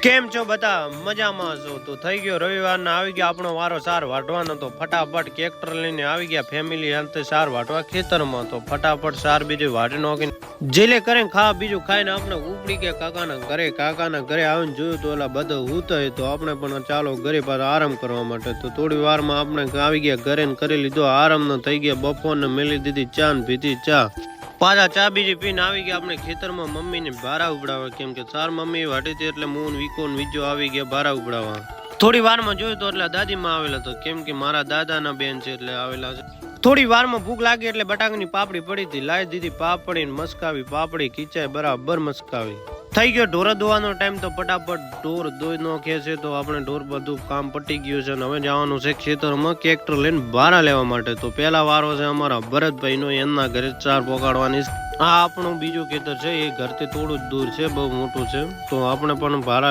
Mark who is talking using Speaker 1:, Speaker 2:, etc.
Speaker 1: કેમ છો બધા મજામાં છો? તો થઈ ગયો રવિવારના આવી ગયા આપણો વારો સાર વાટવાનો, તો ફટાફટ ટ્રેક્ટર લઈને આવી ગયા ફેમિલી અંતે સાર વાટવા ખેતરમાં. તો ફટાફટ સાર બીજું વાટી નાખીને જેલે કરીને ખા બીજું ખાઈને આપણે ઉપડી ગયા કાકાના ઘરે આવીને જોયું તો ઓલા બધા ઉતાય, તો આપણે પણ ચાલો ઘરે પાછા આરામ કરવા માટે. તો થોડી વારમાં આપણે આવી ગયા ઘરે ને કરી લીધો આરામ. ન થઈ ગયા બપોરને મેલી દીધી ચા ને પીધી ચા. પાછા ચા બીજી પીને આવી ગયા આપણે ખેતરમાં મમ્મીને ભારા ઉપડાવવા, કેમ કે સાર મમ્મી વાટી હતી એટલે મૂન વીકો ને વીજો આવી ગયા ભારા ઉપડાવવા. થોડી વારમાં જોયું તો એટલે દાદીમાં આવેલા, તો કેમ કે મારા દાદાના બેન છે એટલે આવેલા છે. થોડી વારમાં ભૂખ લાગી એટલે બટાકાની પાપડી પડી હતી, લાવી દીધી પાપડી ને મસ્કાવી પાપડી ખીચાય બરાબર મસ્કાવી. થઈ ગયો ઢોર ધોવાનો ટાઈમ, તો ફટાફટ ઢોર ધોઈ નાખે છે. તો આપણે ઢોર બધું કામ પટી ગયું છે ને હવે જવાનું છે ખેતરમાં ટ્રેક્ટર લઈને ભારા લેવા માટે. તો પહેલા વારો છે અમારા ભરતભાઈ નો, એમના ઘરે ચાર પોકાડવાની. આ આપણું બીજું ખેતર છે, એ ઘરથી થોડું જ દૂર છે, બહુ મોટું છે. તો આપણે પણ ભારા